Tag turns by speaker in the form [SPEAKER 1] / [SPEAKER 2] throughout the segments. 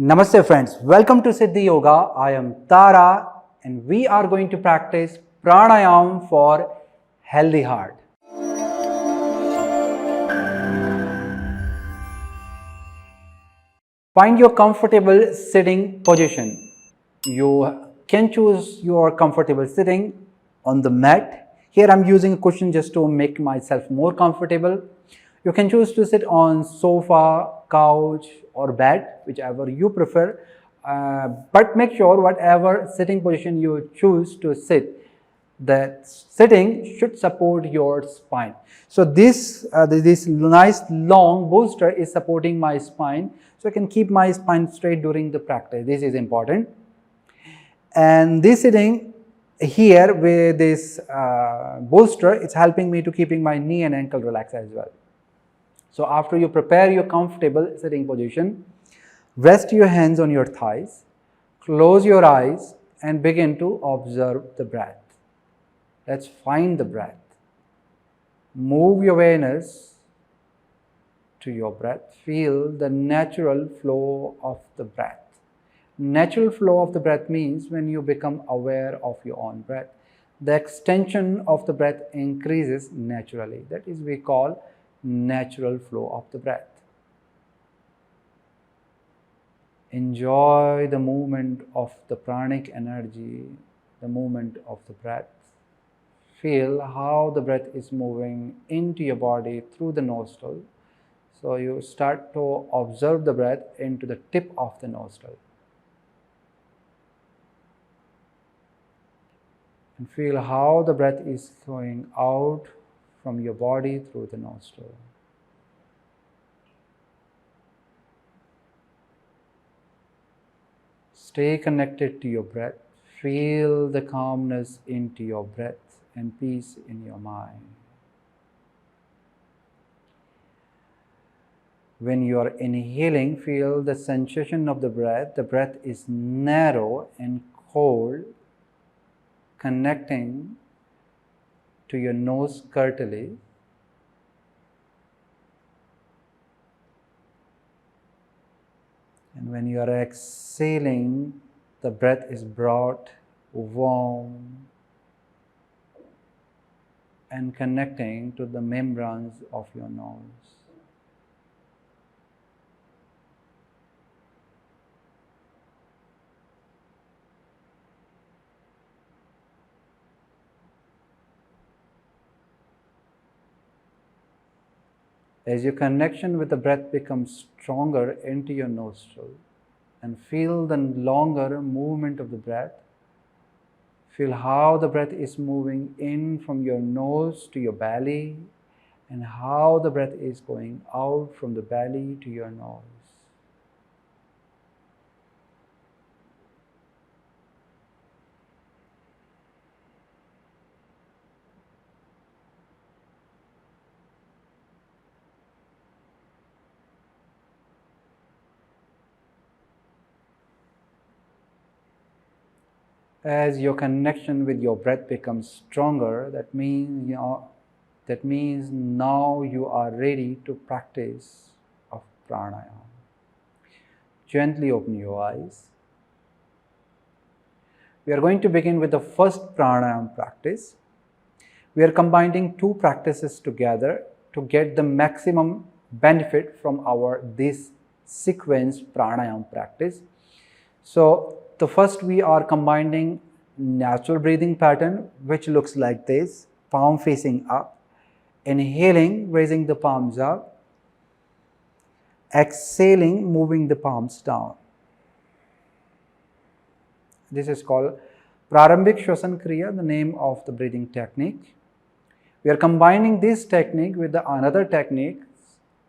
[SPEAKER 1] Namaste friends, welcome to Siddhi Yoga. I am Tara and we are going to practice Pranayama for healthy heart. Find your comfortable sitting position. You can choose your comfortable sitting on the mat. Here I am using a cushion just to make myself more comfortable. You can choose to sit on sofa, couch or bed, whichever you prefer. But make sure whatever sitting position you choose to sit, that sitting should support your spine. So this nice long bolster is supporting my spine, so I can keep my spine straight during the practice. This is important. And this sitting here with this bolster, it's helping me to keeping my knee and ankle relaxed as well. So after you prepare your comfortable sitting position, rest your hands on your thighs, close your eyes and begin to observe the breath. Let's find the breath. Move your awareness to your breath. Feel the natural flow of the breath. Natural flow of the breath means when you become aware of your own breath, the extension of the breath increases naturally. That is we call natural flow of the breath. Enjoy the movement of the pranic energy, the movement of the breath. Feel how the breath is moving into your body through the nostril. So you start to observe the breath into the tip of the nostril. And feel how the breath is going out from your body through the nostril. Stay connected to your breath. Feel the calmness into your breath and peace in your mind. When you are inhaling, feel the sensation of the breath. The breath is narrow and cold, connecting to your nose cartilage. And when you are exhaling, the breath is brought warm and connecting to the membranes of your nose. As your connection with the breath becomes stronger into your nostril and feel the longer movement of the breath, feel how the breath is moving in from your nose to your belly and how the breath is going out from the belly to your nose. As your connection with your breath becomes stronger, that means now you are ready to practice of pranayama. Gently open your eyes. We are going to begin with the first pranayama practice. We are combining two practices together to get the maximum benefit from this sequence pranayama practice. So the first we are combining natural breathing pattern, which looks like this: palm facing up, inhaling, raising the palms up, exhaling, moving the palms down. This is called Prarambhik Shwasan Kriya, the name of the breathing technique. We are combining this technique with another technique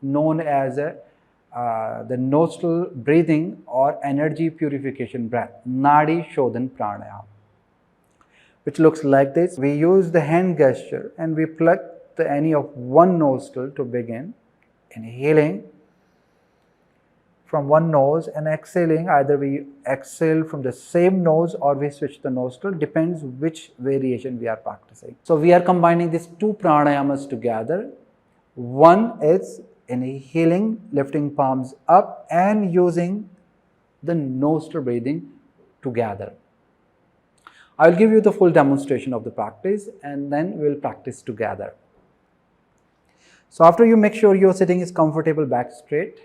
[SPEAKER 1] known as the nostril breathing or energy purification breath, Nadi Shodhan Pranayama, which looks like this. We use the hand gesture and we pluck any of one nostril to begin, inhaling from one nose and exhaling. Either we exhale from the same nose or we switch the nostril, depends which variation we are practicing. So we are combining these two pranayamas together. One is inhaling, lifting palms up and using the nostril breathing together. I will give you the full demonstration of the practice and then we will practice together. So after you make sure your sitting is comfortable, back straight,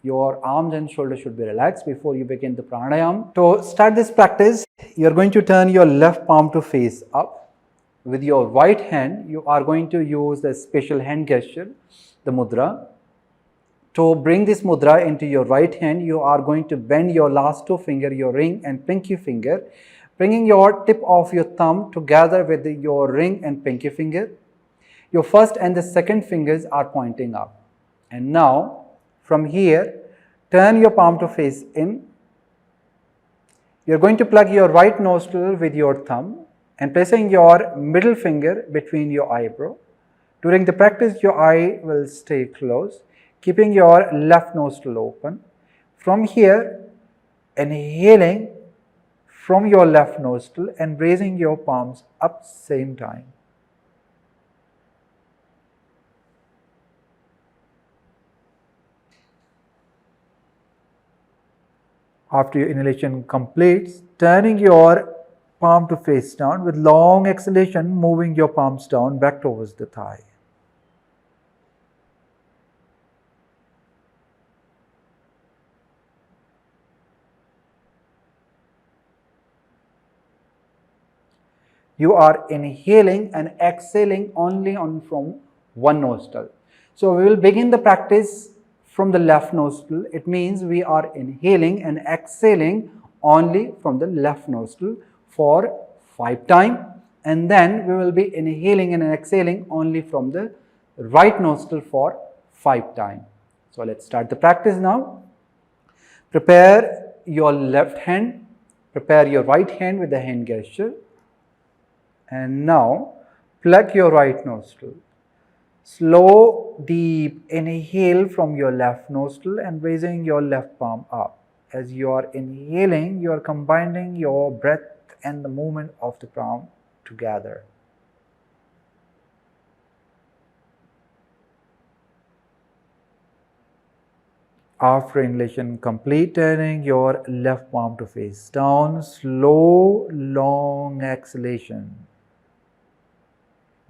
[SPEAKER 1] your arms and shoulders should be relaxed before you begin the pranayama. To start this practice, you are going to turn your left palm to face up. With your right hand, you are going to use the special hand gesture, the mudra. To bring this mudra into your right hand, you are going to bend your last two fingers, your ring and pinky finger, bringing your tip of your thumb together with your ring and pinky finger. Your first and the second fingers are pointing up. And now, from here, turn your palm to face in. You are going to plug your right nostril with your thumb and placing your middle finger between your eyebrow. During the practice, your eye will stay closed, keeping your left nostril open. From here, inhaling from your left nostril and raising your palms up same time. After your inhalation completes, turning your palm to face down with long exhalation, moving your palms down back towards the thigh. You are inhaling and exhaling only from one nostril. So we will begin the practice from the left nostril. It means we are inhaling and exhaling only from the left nostril for 5 times, and then we will be inhaling and exhaling only from the right nostril for 5 times. So let's start the practice now. Prepare your left hand, prepare your right hand with the hand gesture. And now, plug your right nostril. Slow, deep inhale from your left nostril and raising your left palm up. As you are inhaling, you are combining your breath and the movement of the palm together. After inhalation complete, turning your left palm to face down. Slow, long exhalation.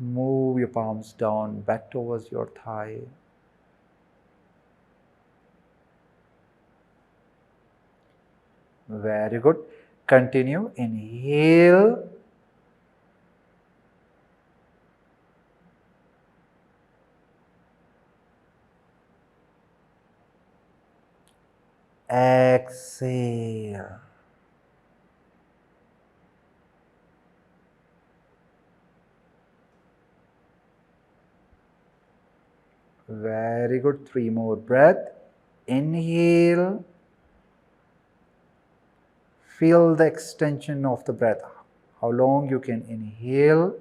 [SPEAKER 1] Move your palms down back towards your thigh. Very good. Continue. Inhale. Exhale. Very good. 3 more breath. Inhale. Feel the extension of the breath. How long you can inhale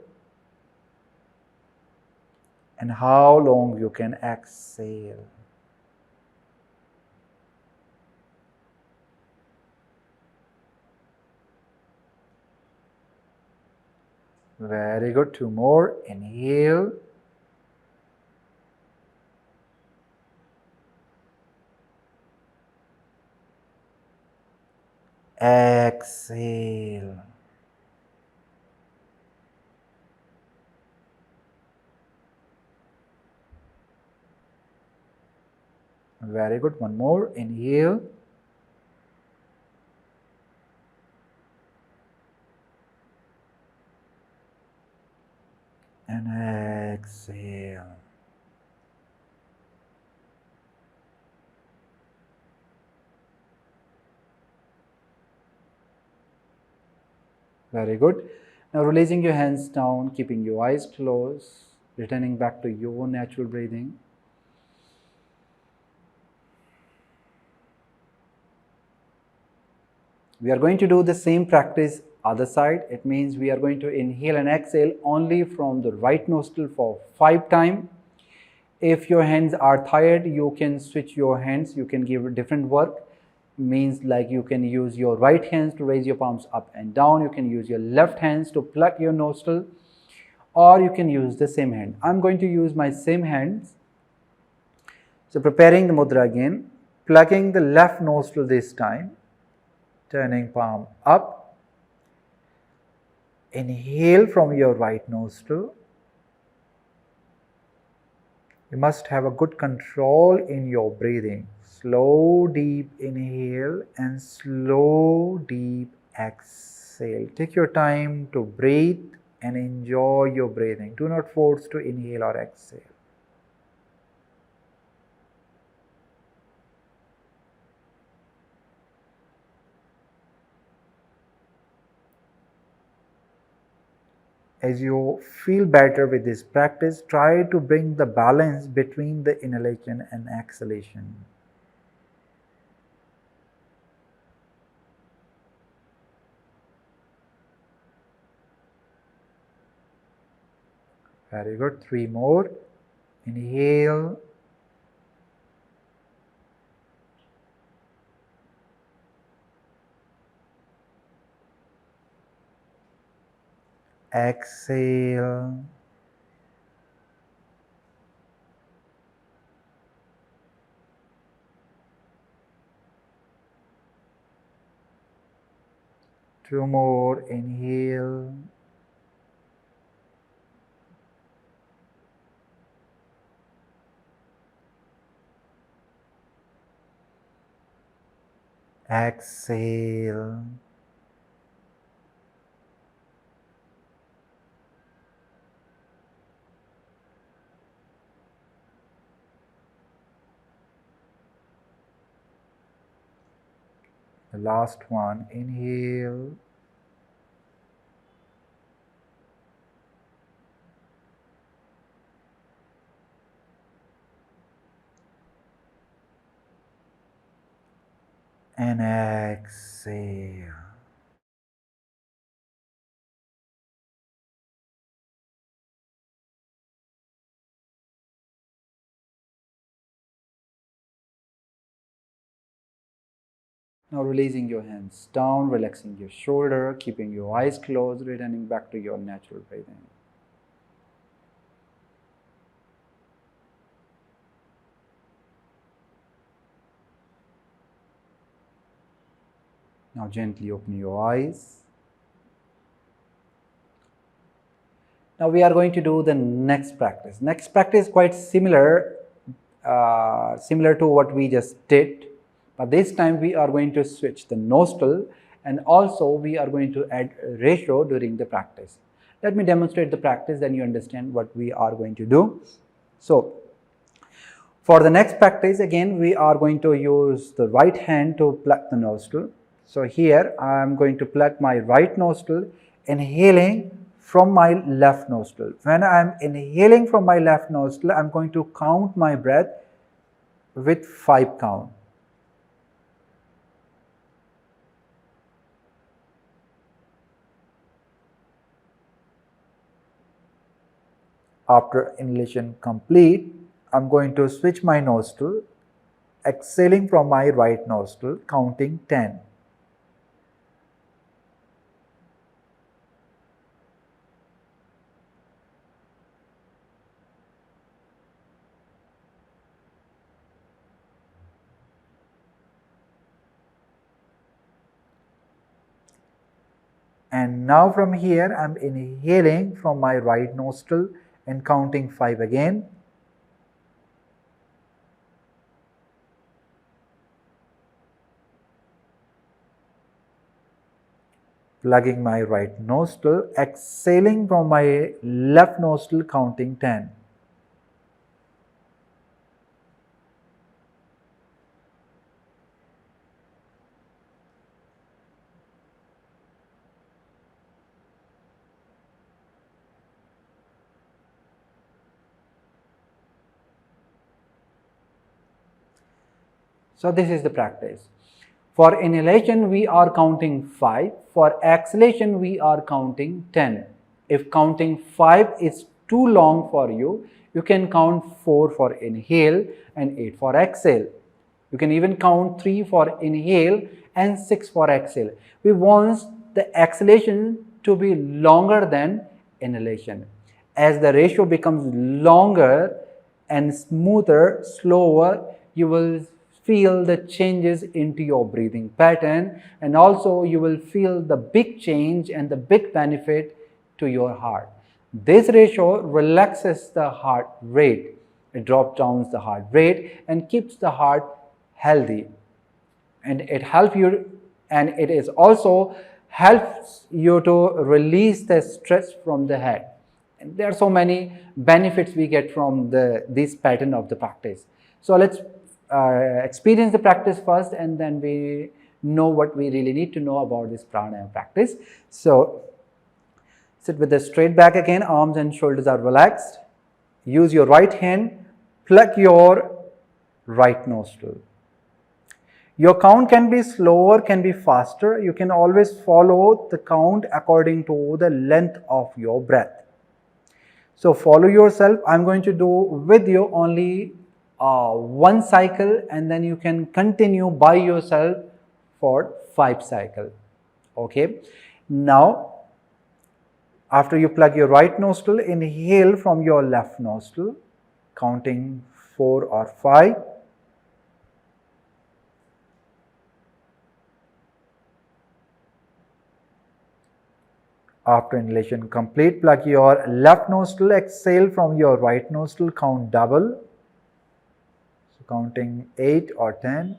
[SPEAKER 1] and how long you can exhale. Very good. 2 more. Inhale. Exhale. Very good. 1 more. Inhale. And exhale. Very good. Now releasing your hands down, keeping your eyes closed, returning back to your natural breathing. We are going to do the same practice other side. It means we are going to inhale and exhale only from the right nostril for 5 times. If your hands are tired, you can switch your hands. You can give different work. Means like you can use your right hands to raise your palms up and down. You can use your left hands to plug your nostril, or you can use the same hand. I'm going to use my same hands. So preparing the mudra again, plugging the left nostril this time Turning palm up. Inhale from your right nostril. You must have a good control in your breathing. Slow, deep inhale and slow, deep exhale. Take your time to breathe and enjoy your breathing. Do not force to inhale or exhale. As you feel better with this practice, try to bring the balance between the inhalation and exhalation. Very good. 3 more. Inhale. Exhale. Two more. Inhale. Exhale. The last one. Inhale. And exhale. Now releasing your hands down, relaxing your shoulder, keeping your eyes closed, returning back to your natural breathing. Now gently open your eyes. Now we are going to do the next practice. Next practice is quite similar to what we just did. But this time we are going to switch the nostril, and also we are going to add ratio during the practice. Let me demonstrate the practice, then you understand what we are going to do. So, for the next practice, again we are going to use the right hand to plug the nostril. So here I am going to plug my right nostril, inhaling from my left nostril. When I am inhaling from my left nostril, I am going to count my breath with 5 count. After inhalation complete, I am going to switch my nostril, exhaling from my right nostril, counting 10. And now from here, I am inhaling from my right nostril and counting 5 again. Plugging my right nostril, exhaling from my left nostril, counting 10. So this is the practice. For inhalation, we are counting 5. For exhalation, we are counting 10. If counting 5 is too long for you, you can count 4 for inhale and 8 for exhale. You can even count 3 for inhale and 6 for exhale. We want the exhalation to be longer than inhalation. As the ratio becomes longer and smoother, slower, you will feel the changes into your breathing pattern, and also you will feel the big change and the big benefit to your heart. This ratio relaxes the heart rate. It drops down the heart rate and keeps the heart healthy. And it helps you, and it is also helps you to release the stress from the head. And there are so many benefits we get from this pattern of the practice. So let's experience the practice first, and then we know what we really need to know about this pranayama practice. So sit with the straight back again, arms and shoulders are relaxed. Use your right hand, plug your right nostril. Your count can be slower, can be faster. You can always follow the count according to the length of your breath. So follow yourself. I'm going to do with you only one cycle, and then you can continue by yourself for 5 cycles. Okay. Now, after you plug your right nostril, inhale from your left nostril, counting 4 or 5. After inhalation complete, plug your left nostril, exhale from your right nostril, count double. So counting 8 or 10.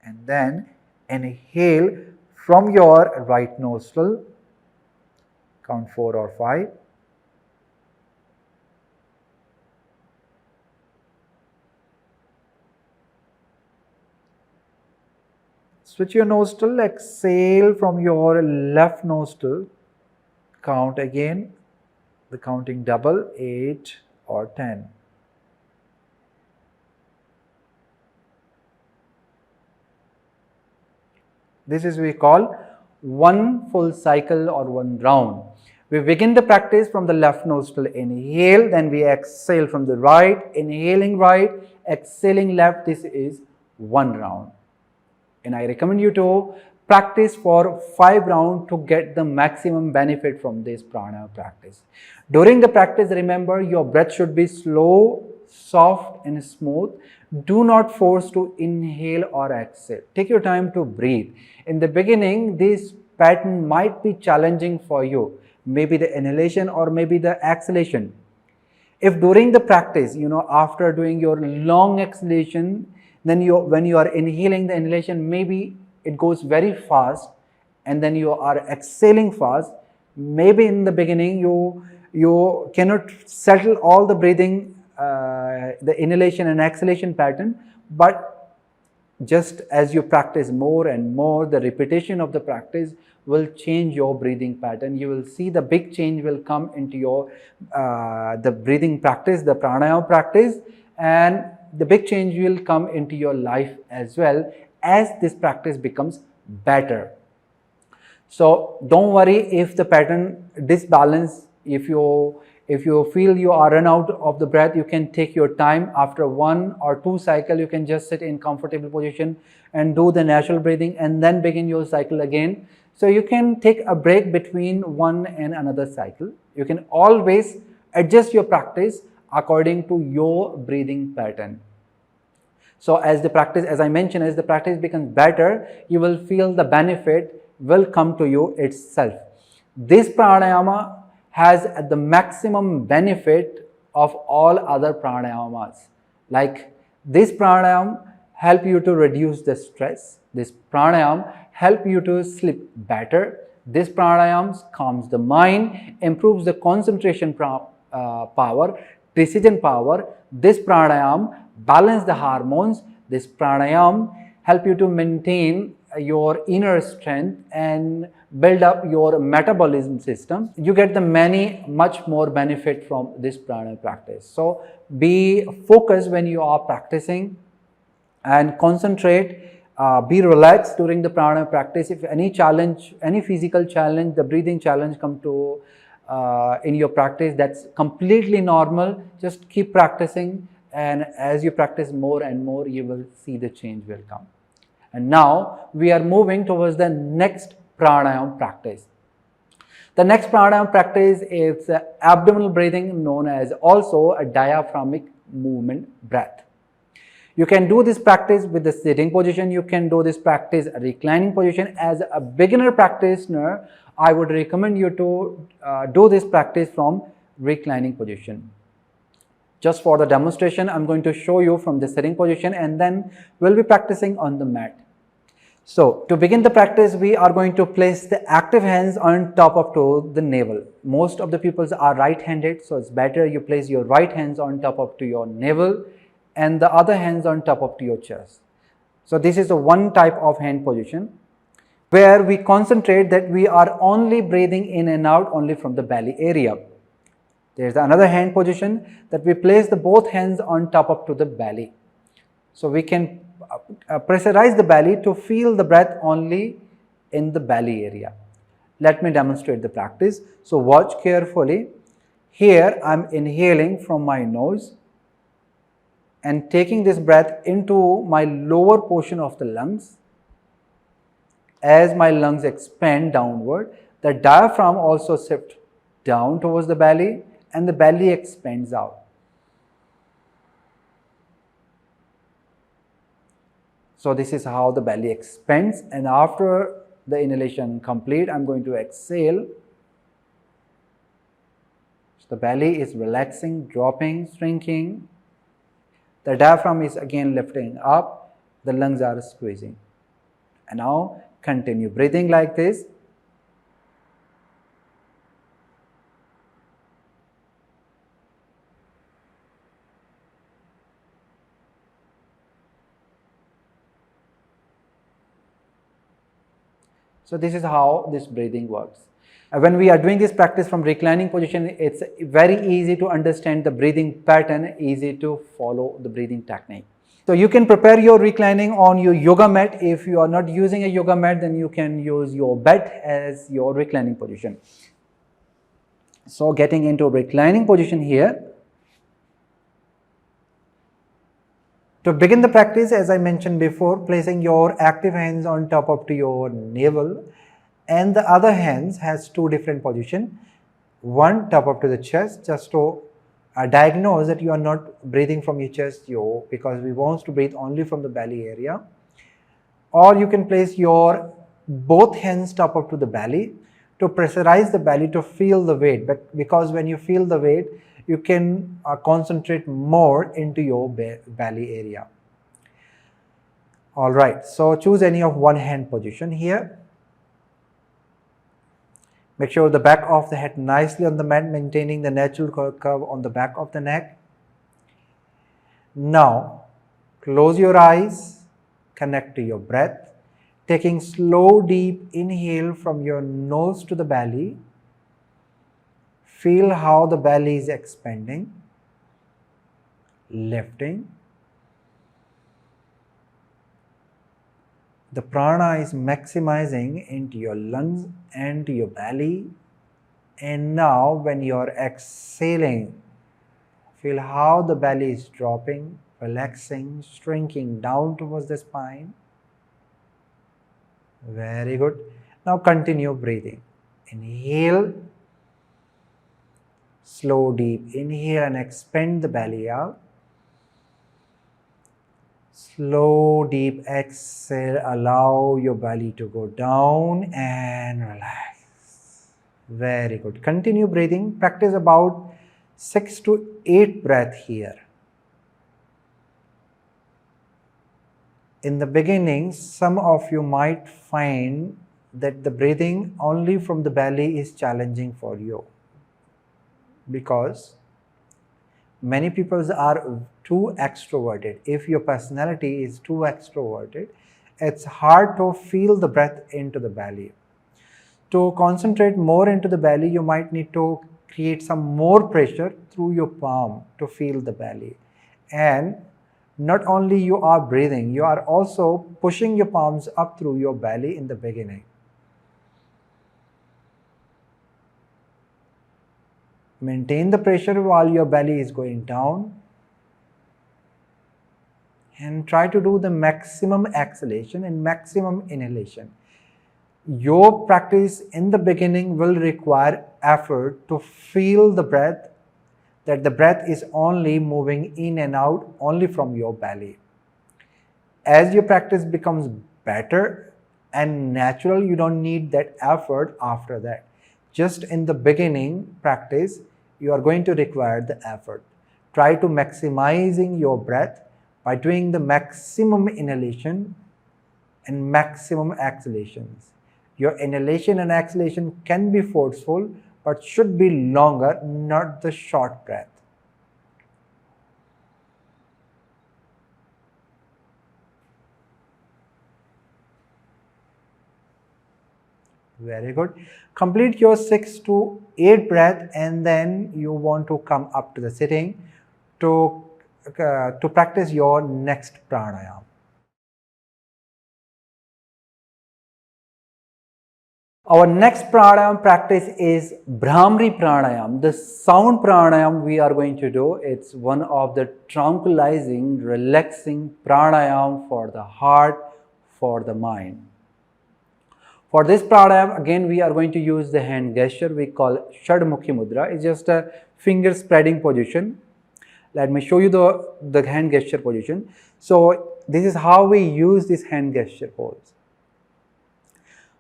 [SPEAKER 1] And then inhale from your right nostril, count 4 or 5. Switch your nostril, exhale from your left nostril, count again, the counting double, 8 or 10. This is we call one full cycle or one round. We begin the practice from the left nostril, inhale, then we exhale from the right, inhaling right, exhaling left. This is one round. And I recommend you to practice for 5 rounds to get the maximum benefit from this pranayama practice. During the practice, remember your breath should be slow, soft and smooth. Do not force to inhale or exhale. Take your time to breathe. In the beginning, this pattern might be challenging for you. Maybe the inhalation or maybe the exhalation. If during the practice, after doing your long exhalation, then when you are inhaling the inhalation, maybe it goes very fast, and then you are exhaling fast. Maybe in the beginning you cannot settle all the breathing, the inhalation and exhalation pattern, but just as you practice more and more, the repetition of the practice will change your breathing pattern. You will see the big change will come into your the breathing practice, the pranayama practice, and the big change will come into your life as well as this practice becomes better. So don't worry if the pattern disbalance. If you feel you are run out of the breath, you can take your time. After 1 or 2 cycles, you can just sit in comfortable position and do the natural breathing, and then begin your cycle again. So you can take a break between one and another cycle. You can always adjust your practice according to your breathing pattern. So as I mentioned, as the practice becomes better, you will feel the benefit will come to you itself. This pranayama has the maximum benefit of all other pranayamas. Like this pranayama help you to reduce the stress. This pranayama help you to sleep better. This pranayama calms the mind, improves the concentration power, precision power. This pranayama balance the hormones. This pranayama help you to maintain your inner strength and build up your metabolism system. You get the much more benefit from this pranayama practice. So be focused when you are practicing and concentrate. Be relaxed during the pranayama practice. If any challenge, any physical challenge, the breathing challenge come to in your practice, that's completely normal. Just keep practicing, and as you practice more and more, you will see the change will come. And now we are moving towards the next pranayama practice. The next pranayama practice is abdominal breathing, known as also a diaphragmic movement breath. You can do this practice with the sitting position. You can do this practice reclining position. As a beginner practitioner, I would recommend you to do this practice from reclining position. Just for the demonstration, I'm going to show you from the sitting position, and then we'll be practicing on the mat. So to begin the practice, we are going to place the active hands on top of to the navel. Most of the people are right-handed, so it's better you place your right hands on top of to your navel and the other hands on top of to your chest. So this is the one type of hand position where we concentrate that we are only breathing in and out only from the belly area. There's another hand position that we place the both hands on top of to the belly. So we can pressurize the belly to feel the breath only in the belly area. Let me demonstrate the practice. So watch carefully. Here I'm inhaling from my nose and taking this breath into my lower portion of the lungs. As my lungs expand downward, the diaphragm also shifts down towards the belly and the belly expands out. So this is how the belly expands, and after the inhalation complete, I'm going to exhale. So the belly is relaxing, dropping, shrinking. The diaphragm is again lifting up, the lungs are squeezing. And now continue breathing like this. So this is how this breathing works. When we are doing this practice from reclining position, it's very easy to understand the breathing pattern, easy to follow the breathing technique. So you can prepare your reclining on your yoga mat. If you are not using a yoga mat, then you can use your bed as your reclining position. So getting into reclining position here. To begin the practice, as I mentioned before, placing your active hands on top of to your navel, and the other hands has two different positions. One top up to the chest, just to diagnose that you are not breathing from your chest, because we want to breathe only from the belly area. Or you can place your both hands top up to the belly to pressurize the belly to feel the weight. But because when you feel the weight, you can concentrate more into your belly area. Alright, so choose any of one hand position here. Make sure the back of the head nicely on the mat, maintaining the natural curve on the back of the neck. Now, close your eyes, connect to your breath, taking slow deep inhale from your nose to the belly. Feel how the belly is expanding, lifting. The prana is maximizing into your lungs and to your belly. And now when you are exhaling, feel how the belly is dropping, relaxing, shrinking down towards the spine. Very good. Now continue breathing. Inhale. Slow deep inhale and expand the belly out. Slow deep exhale, allow your belly to go down and relax. Very good. Continue breathing. Practice about 6 to 8 breaths here. In the beginning, some of you might find that the breathing only from the belly is challenging for you, because many people are too extroverted. If your personality is too extroverted, it's hard to feel the breath into the belly. To concentrate more into the belly, you might need to create some more pressure through your palm to feel the belly. And not only you are breathing, you are also pushing your palms up through your belly in the beginning. Maintain the pressure while your belly is going down, and try to do the maximum exhalation and maximum inhalation. Your practice in the beginning will require effort to feel the breath, that the breath is only moving in and out only from your belly. As your practice becomes better and natural, you don't need that effort after that. Just in the beginning practice, you are going to require the effort. Try to maximizing your breath by doing the maximum inhalation and maximum exhalations. Your inhalation and exhalation can be forceful, but should be longer, not the short breath. Very good. Complete your 6 to 8 breath, and then you want to come up to the sitting to practice your next pranayama. Our next pranayama practice is Brahmari pranayama. The sound pranayama we are going to do, it's one of the tranquilizing, relaxing pranayama for the heart, for the mind. For this pranayama, again we are going to use the hand gesture we call Shadmukhi Mudra. It's just a finger spreading position. Let me show you the hand gesture position. So this is how we use this hand gesture pose.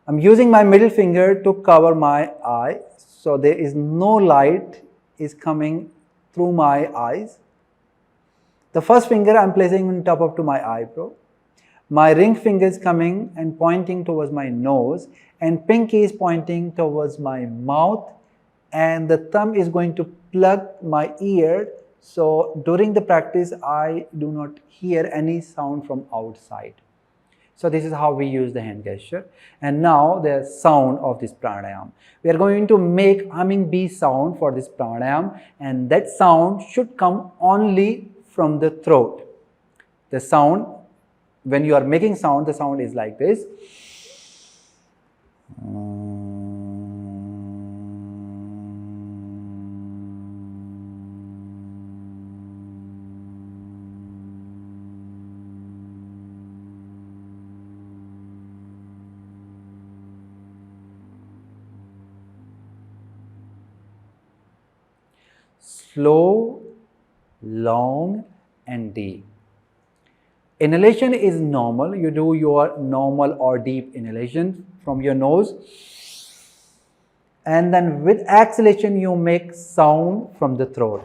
[SPEAKER 1] I'm using my middle finger to cover my eye, so there is no light is coming through my eyes. The first finger I'm placing on top of to my eyebrow. My ring finger is coming and pointing towards my nose, and pinky is pointing towards my mouth, and the thumb is going to plug my ear. So during the practice, I do not hear any sound from outside. So this is how we use the hand gesture. And now the sound of this pranayama. We are going to make humming bee sound for this pranayama, and that sound should come only from the throat. The sound, when you are making sound, the sound is like this. Slow, long and deep. Inhalation is normal. You do your normal or deep inhalation from your nose, and then with exhalation you make sound from the throat.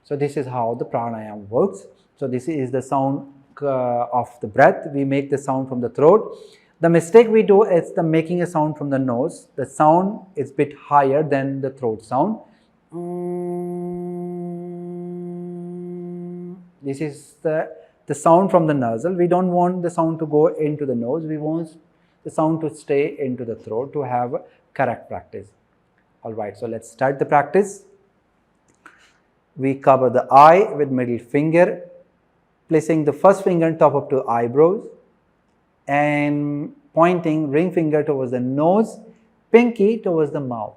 [SPEAKER 1] So this is how the pranayama works. So this is the sound of the breath. We make the sound from the throat. The mistake we do is the making a sound from the nose. The sound is a bit higher than the throat sound. This is the sound from the nostril. We don't want the sound to go into the nose. We want the sound to stay into the throat to have correct practice. Alright, so let's start the practice. We cover the eye with middle finger, placing the first finger on top of the eyebrows and pointing ring finger towards the nose, pinky towards the mouth.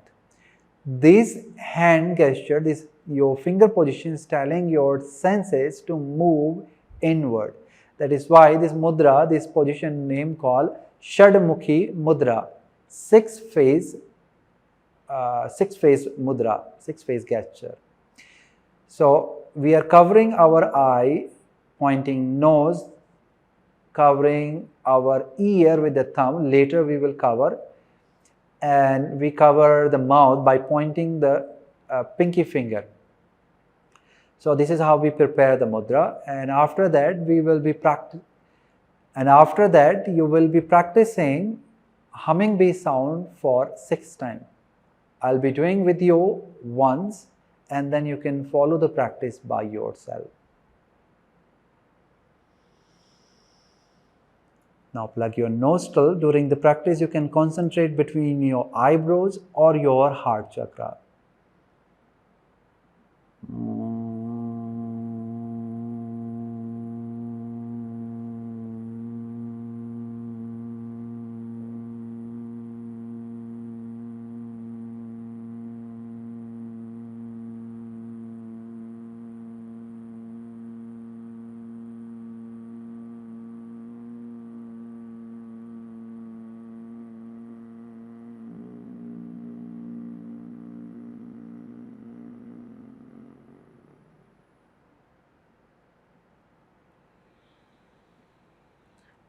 [SPEAKER 1] This hand gesture, your finger position is telling your senses to move inward. That is why this mudra, this position name called Shadmukhi Mudra, six phase mudra, six phase gesture. So we are covering our eye, pointing nose, covering our ear with the thumb. Later we will cover, and we cover the mouth by pointing the pinky finger. So this is how we prepare the mudra, and after that we will be you will be practicing humming bee sound for 6 times. I'll be doing with you once, and then you can follow the practice by yourself. Now plug your nostril. During the practice, you can concentrate between your eyebrows or your heart chakra.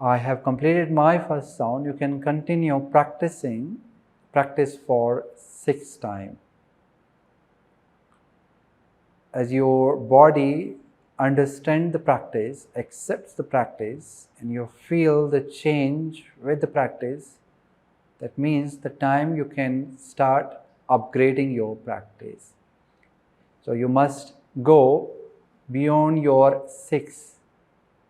[SPEAKER 1] I have completed my first sound. You can continue practice for 6 times. As your body understands the practice, accepts the practice, and you feel the change with the practice, that means the time you can start upgrading your practice. So you must go beyond your 6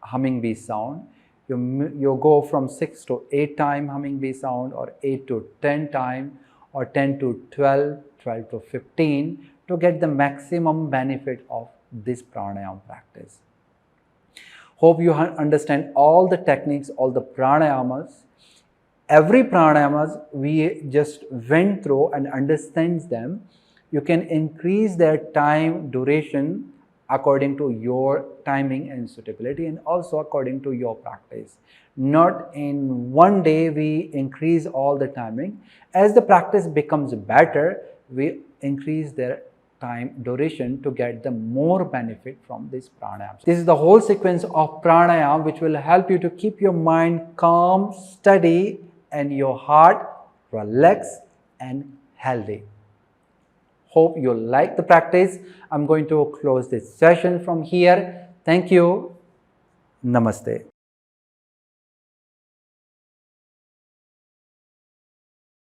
[SPEAKER 1] humming bee sound. You go from 6 to 8 time humming bee sound, or 8 to 10 time, or 10 to 12, 12 to 15 to get the maximum benefit of this pranayama practice. Hope you understand all the techniques, all the pranayamas. Every pranayamas we just went through and understands them. You can increase their time duration according to your timing and suitability, and also according to your practice. Not in one day we increase all the timing. As the practice becomes better, we increase their time duration to get the more benefit from this pranayama. This is the whole sequence of pranayama which will help you to keep your mind calm, steady, and your heart relaxed and healthy. Hope you like the practice. I'm going to close this session from here. Thank you. Namaste.